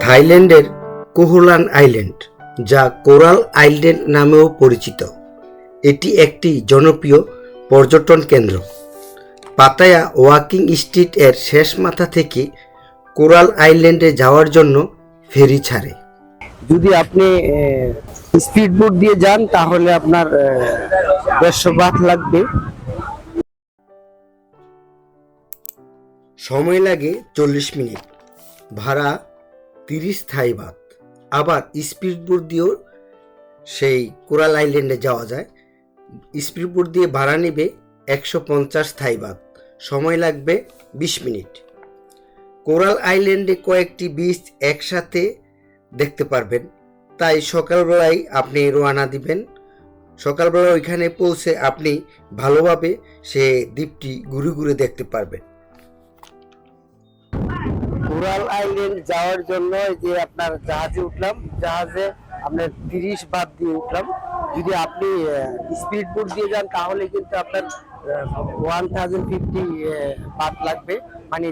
থাইল্যান্ডের কোহলান আইল্যান্ড, যা coral island নামেও পরিচিত, এটি একটি জনপ্রিয় পর্যটন কেন্দ্র। পাতায়া ওয়াকিং স্ট্রিট এর শেষ মাথা থেকে কোরাল আইল্যান্ডে যাওয়ার জন্য ফেরি ছাড়ে। যদি আপনি স্পিড বোট দিয়ে যান তাহলে আপনার 150 বাট লাগবে। সময় লাগে 40 মিনিট, ভাড়া 30 থাই বাত। আবার স্পিড বোট দিয়েও সেই কোরাল আইল্যান্ডে যাওয়া যায়। স্পিড বোট দিয়ে ভাড়া নেবে 150 থাই বাত, সময় লাগবে 20 মিনিট। কোরাল আইল্যান্ডে কয়েকটি বিচ একসাথে দেখতে পারবেন, তাই সকালবেলায় আপনি রওনা দিবেন। সকালবেলা ওইখানে পৌঁছে আপনি ভালোভাবে সে দ্বীপটি ঘুরে ঘুরে দেখতে পারবেন। কোরাল আইল্যান্ড যাওয়ার জন্য যে আপনার জাহাজে উঠলাম, জাহাজে আপনার 30 বাত দিয়ে উঠলাম। যদি আপনি স্পিড বোট দিয়ে যান তাহলে কিন্তু আপনার 1050 বাত লাগবে। মানে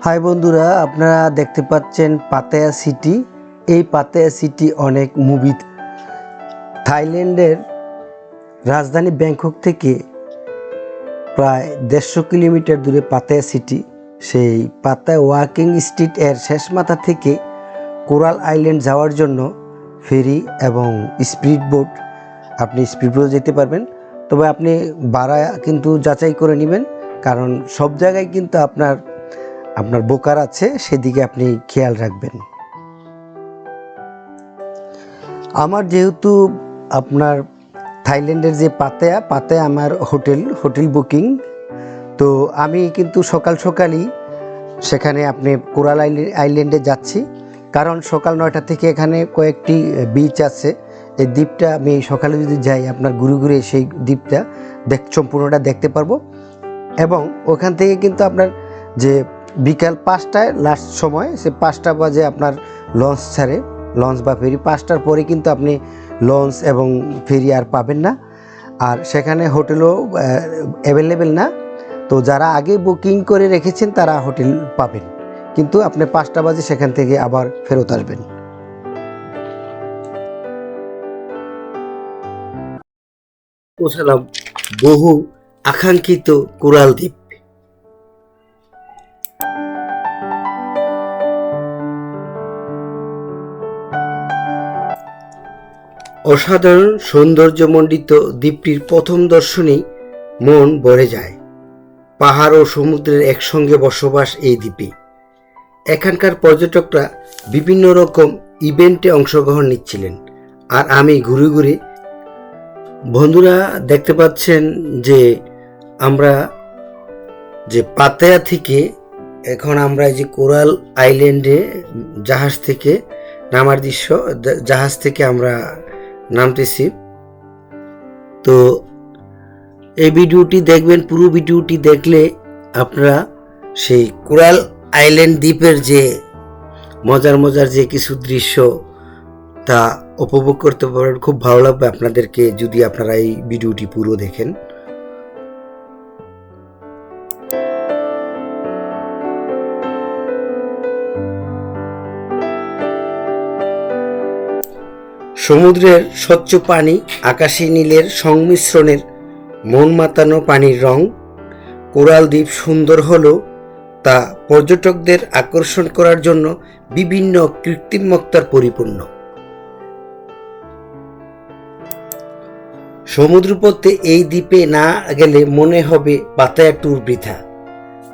হাই বন্ধুরা, আপনারা দেখতে পাচ্ছেন পাতায়া সিটি। এই পাতায়া সিটি অনেক মুভি, থাইল্যান্ডের রাজধানী ব্যাংকক থেকে প্রায় 150 কিলোমিটার দূরে পাতায়া সিটি। সেই পাতায়া ওয়াকিং স্ট্রিট এর শেষ মাথা থেকে কোরাল আইল্যান্ড যাওয়ার জন্য ফেরি এবং স্পিড বোট, আপনি স্পিড বোট যেতে পারবেন। তবে আপনি ভাড়া কিন্তু যাচাই করে নেবেন, কারণ সব জায়গায় কিন্তু আপনার বোকার আছে, সেদিকে আপনি খেয়াল রাখবেন। আমার যেহেতু আপনার থাইল্যান্ডের যে পাতায়া আমার হোটেল বুকিং, তো আমি কিন্তু সকালই সেখানে আপনি কোরাল আইল্যান্ডে যাচ্ছি, কারণ সকাল 9টা থেকে এখানে কয়েকটি বিচ আছে। এই দ্বীপটা আমি সকালে যদি যাই, আপনার ঘুরে সেই দ্বীপটা সম্পূর্ণটা দেখতে পারবো। এবং ওখান থেকে কিন্তু আপনার যে বিকাল 5টায় লাস্ট সময়, সে 5টা বাজে আপনার লঞ্চ ছাড়ে, লঞ্চ বা ফেরি। 5টার পরে কিন্তু আপনি লঞ্চ এবং ফেরি আর পাবেন না, আর সেখানে হোটেলও অ্যাভেলেবেল না। তো যারা আগে বুকিং করে রেখেছেন তারা হোটেল পাবেন, কিন্তু আপনি 5টা বাজে সেখান থেকে আবার ফেরত আসবেন। পৌঁছালাম বহু আকাঙ্ক্ষিত কোরাল দ্বীপ। অসাধারণ সৌন্দর্যমণ্ডিত দ্বীপটির প্রথম দর্শনেই মন ভরে যায়। পাহাড় ও সমুদ্রের একসঙ্গে বসবাস এই দ্বীপে। এখানকার পর্যটকরা বিভিন্ন রকম ইভেন্টে অংশগ্রহণ নিচ্ছিলেন, আর আমি ঘুরে বন্ধুরা দেখতে পাচ্ছেন যে আমরা যে পাতায়া থেকে এখন আমরা যে কোরাল আইল্যান্ডে জাহাজ থেকে নামার দৃশ্য, জাহাজ থেকে আমরা নামতেছি। তো এই ভিডিওটি দেখবেন, পুরো ভিডিওটি দেখলে আপনারা সেই কোরাল আইল্যান্ড দ্বীপের যে মজার যে কিছু দৃশ্য তা উপভোগ করতে পারেন। খুব ভালো লাগবে আপনাদেরকে যদি আপনারা এই ভিডিওটি পুরো দেখেন। সমুদ্রের স্বচ্ছ পানি, আকাশী নীলের সংমিশ্রণের মন মাতানো পানির রং। কোরাল দ্বীপ সুন্দর হলেও তা পর্যটকদের আকর্ষণ করার জন্য বিভিন্ন কৃত্রিমতার পরিপূর্ণ। সমুদ্রপথে এই দ্বীপে না গেলে মনে হবে পাতায়া ট্যুর বৃথা।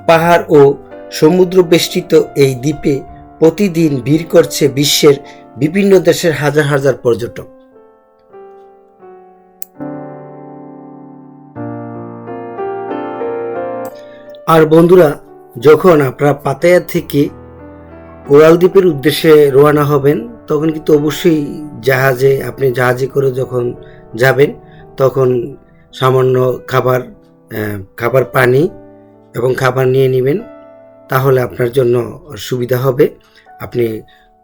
পাহাড় ও সমুদ্র বেষ্টিত এই দ্বীপে প্রতিদিন ভিড় করছে বিশ্বের বিভিন্ন দেশের হাজার পর্যটক। আর বন্ধুরা, যখন আপনারা পাতায়া থেকে কোরাল দ্বীপের উদ্দেশ্যে রওনা হবেন, তখন কিন্তু অবশ্যই আপনি জাহাজে করে যখন যাবেন, তখন সামান্য খাবার পানি এবং খাবার নিয়ে নেবেন, তাহলে আপনার জন্য সুবিধা হবে। আপনি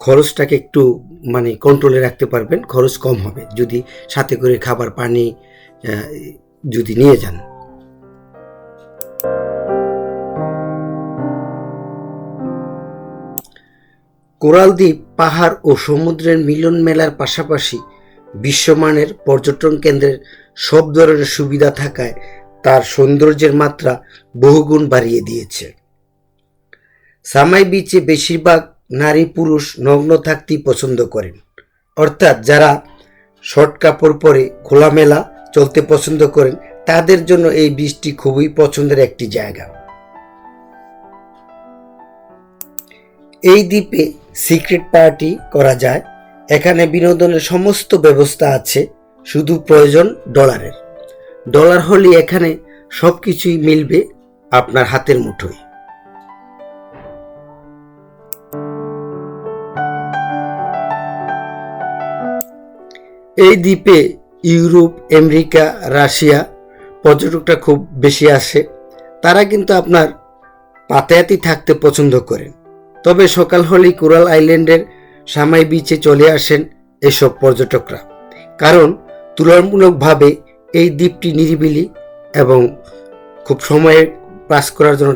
খরচটাকে একটু কন্ট্রোলে রাখতে পারবেন, খরচ কম হবে যদি সাথে করে খাবার পানি যদি নিয়ে যান। কোরাল দ্বীপ পাহাড় ও সমুদ্রের মিলন মেলার পাশাপাশি বিশ্বমানের পর্যটন কেন্দ্রের সব ধরনের সুবিধা থাকায় তার সৌন্দর্যের মাত্রা বহুগুণ বাড়িয়ে দিয়েছে। সামাই বিচে বেশিরভাগ নারী পুরুষ নগ্ন থাকতেই পছন্দ করেন, অর্থাৎ যারা শর্ট কাপড় পরে খোলামেলা চলতে পছন্দ করেন তাদের জন্য এই বিচটি খুবই পছন্দের একটি জায়গা। এই দ্বীপে সিক্রেট পার্টি করা যায়। এখানে বিনোদনের সমস্ত ব্যবস্থা আছে, শুধু প্রয়োজন ডলারের। ডলার হলে এখানে সবকিছুই মিলবে আপনার হাতের মুঠোয়। এই দ্বীপে ইউরোপ, আমেরিকা, রাশিয়া পর্যটকরা খুব বেশি আসে। তারা কিন্তু আপনার পাতায়াতি থাকতে পছন্দ করেন। তবে সকাল হলেই কোরাল আইল্যান্ডের সামাই বিচে চলে আসেন এসব পর্যটকরা, কারণ তুলনামূলকভাবে এই দ্বীপটি নিরিবিলি এবং খুব সময় পাস করার জন্য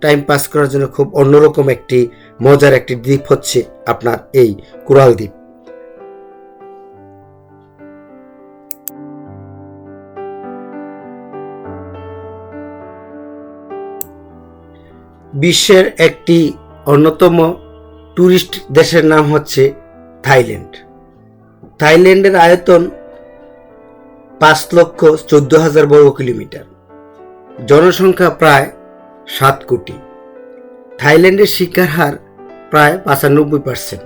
টাইম পাস করার জন্য খুব অন্যরকম একটি মজার একটি দ্বীপ হচ্ছে আপনার এই কোরাল দ্বীপ। বিশ্বের একটি অন্যতম ট্যুরিস্ট দেশের নাম হচ্ছে থাইল্যান্ড। থাইল্যান্ডের আয়তন 5,14,000 বর্গ কিলোমিটার, জনসংখ্যা প্রায় 7 কোটি। থাইল্যান্ডের শিক্ষার হার প্রায় 95%।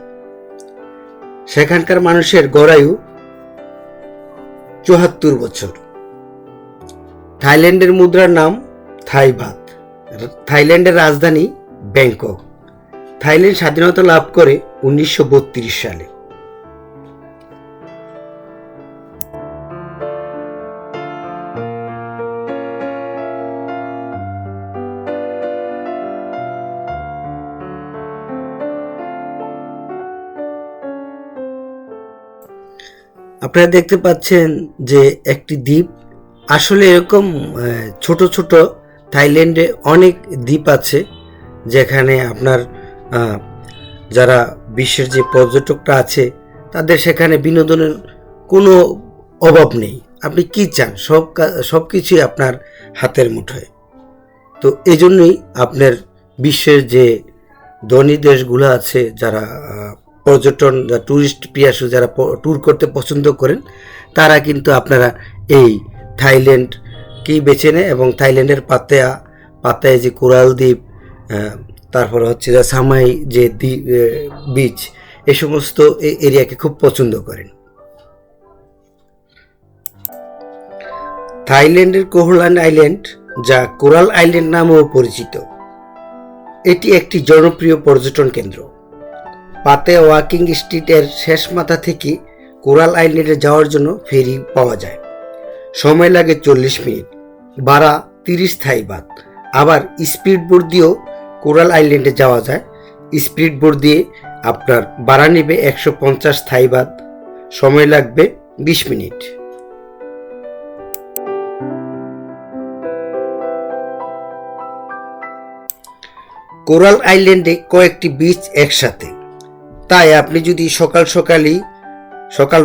সেখানকার মানুষের গড়ায়ু 74 বছর। থাইল্যান্ডের মুদ্রার নাম থাই বাত। থাইল্যান্ডের রাজধানী ব্যাংকক। থাইল্যান্ড স্বাধীনতা লাভ করে 1932 সালে। আপনারা দেখতে পাচ্ছেন যে একটি দ্বীপ, আসলে এরকম ছোট ছোট থাইল্যান্ডে অনেক দ্বীপ আছে যেখানে আপনার যারা বিশ্বের যে পর্যটকরা আছে তাদের সেখানে বিনোদনের কোনো অভাব নেই। আপনি কি চান, সব কিছুই আপনার হাতের মুঠোয়। তো এই জন্যই আপনার বিশ্বের যে ধনী দেশগুলো আছে, যারা পর্যটন ট্যুরিস্ট পিয়াসু যারা ট্যুর করতে পছন্দ করেন, তারা কিন্তু আপনারা এই থাইল্যান্ডকেই বেছে নেয় এবং থাইল্যান্ডের পাতায় যে কোরাল দ্বীপ, তারপর হচ্ছে যে সামাই যে বিচ, এই সমস্ত এরিয়াকে খুব পছন্দ করেন। থাইল্যান্ডের কোহলান আইল্যান্ড, যা কোরাল আইল্যান্ড নামেও পরিচিত, এটি একটি জনপ্রিয় পর্যটন কেন্দ্র। পাতায়া ওয়াকিং স্ট্রিটের শেষ মাথা থেকে কোরাল আইল্যান্ডে যাওয়ার জন্য ফেরি পাওয়া যায়। সময় লাগে 40 মিনিট, ভাড়া 30 থাই বাত। আবার স্পিড বোট দিয়েও কোরাল আইল্যান্ডে যাওয়া যায়। স্পিড বোট দিয়ে আপনার ভাড়া নেবে 150 থাই বাত, সময় লাগবে 20 মিনিট। কোরাল আইল্যান্ডে কয়েকটি বিচ একসাথে, তাই আপনি যদি সকাল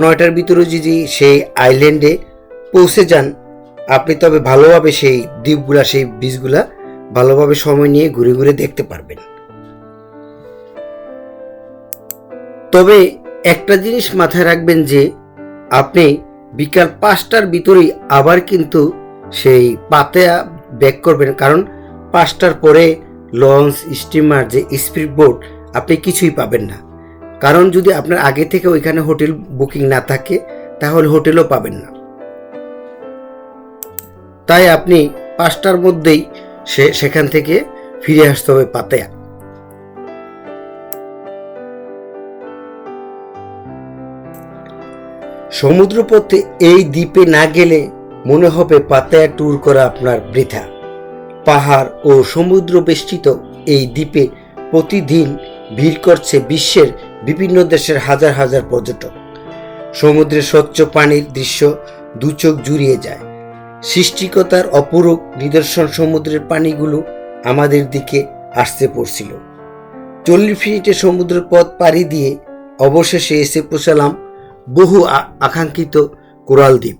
9টার ভিতরে যদি সেই আইল্যান্ডে পৌঁছে যান, আপনি তবে ভালোভাবে সেই দ্বীপগুলা, সেই বিচগুলা ভালোভাবে সময় নিয়ে ঘুরে ঘুরে দেখতে পারবেন। তবে একটা জিনিস মাথায় রাখবেন যে আপনি বিকাল 5টার ভিতরেই আবার কিন্তু সেই পাতায়া ব্যাক করবেন, কারণ 5টার পরে লঞ্চ, স্টিমার, যে স্পিড বোট আপনি কিছুই পাবেন না। কারণ যদি আপনার আগে থেকে ওইখানে হোটেল বুকিং না থাকে তাহলে হোটেলও পাবেন না। তাই আপনি 5টার মধ্যেই সেখান থেকে ফিরে আসতে হবে পাতায়া। সমুদ্রপথে এই দ্বীপে না গেলে মনে হবে পাতায়া ট্যুর করা আপনার বৃথা। পাহাড় ও সমুদ্র বেষ্টিত এই দ্বীপে প্রতিদিন ভিড় করছে বিশ্বের বিভিন্ন দেশের হাজার হাজার পর্যটক। সমুদ্রের স্বচ্ছ পানির দৃশ্য দু চোখ জুড়িয়ে যায়। সৃষ্টিকতার অপরূপ নিদর্শন সমুদ্রের পানিগুলো আমাদের দিকে আসতে পড়ছিল। 40 মিনিটে সমুদ্রের পথ পাড়ি দিয়ে অবশেষে এসে পৌঁছালাম বহু আকাঙ্ক্ষিত কোরাল দ্বীপ।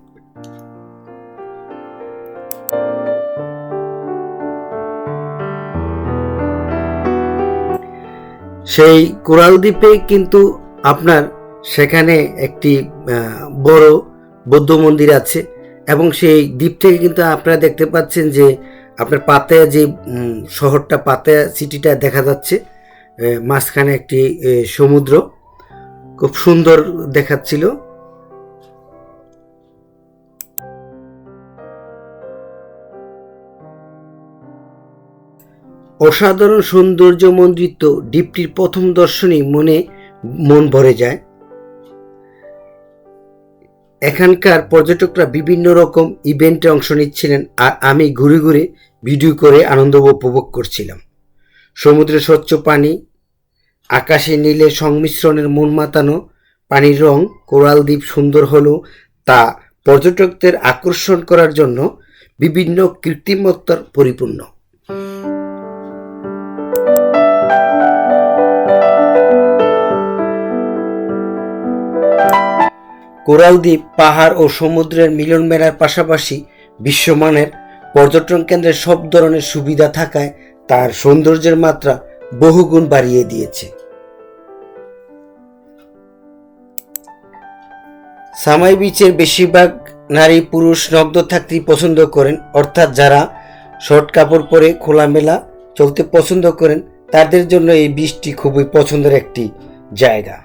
সেই কোরাল দ্বীপে কিন্তু আপনার সেখানে একটি বড় বৌদ্ধ মন্দির আছে এবং সেই দ্বীপ থেকে কিন্তু আপনারা দেখতে পাচ্ছেন যে আপনার পাতায়া যে শহরটা, পাতায়া সিটিটা দেখা যাচ্ছে, মাঝখানে একটি সমুদ্র, খুব সুন্দর দেখাচ্ছিল। অসাধারণ সৌন্দর্য মণ্ডিত দ্বীপটির প্রথম দর্শনেই মন ভরে যায়। এখানকার পর্যটকরা বিভিন্ন রকম ইভেন্টে অংশ নিচ্ছিলেন আর আমি ঘুরে ঘুরে ভিডিও করে আনন্দ উপভোগ করছিলাম। সমুদ্রের স্বচ্ছ পানি, আকাশে নীলের সংমিশ্রণের মন মাতানো পানির রং, কোরাল দ্বীপ সুন্দর হলেও তা পর্যটকদের আকর্ষণ করার জন্য বিভিন্ন কৃত্রিমত্বর পরিপূর্ণ। কোরাল দ্বীপ পাহাড় ও সমুদ্রের মিলন মেলার পাশাপাশি বিশ্বমানের পর্যটন কেন্দ্রের সব ধরনের সুবিধা থাকায় তার সৌন্দর্যের মাত্রা বহুগুণ বাড়িয়ে দিয়েছে। সামাই বিচের বেশিরভাগ নারী পুরুষ নগ্ন থাকতেই পছন্দ করেন, অর্থাৎ যারা শর্ট কাপড় পরে খোলামেলা চলতে পছন্দ করেন তাদের জন্য এই বিচটি খুবই পছন্দের একটি জায়গা।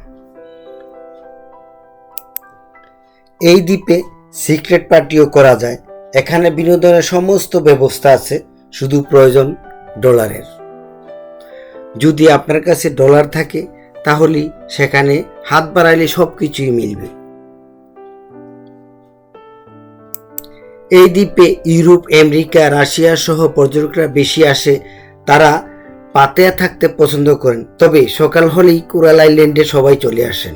এই দ্বীপে সিক্রেট পার্টিও করা যায়। এখানে বিনোদনের সমস্ত ব্যবস্থা আছে, শুধু প্রয়োজন ডলারের। যদি আপনার কাছে ডলার থাকে তাহলে সেখানে হাত বাড়াইলে সব কিছুই মিলবে। এই দ্বীপে ইউরোপ, আমেরিকা, রাশিয়া সহ পর্যটকরা বেশি আসে। তারা পাতায়া থাকতে পছন্দ করেন, তবে সকাল হলেই কোরাল আইল্যান্ডে সবাই চলে আসেন।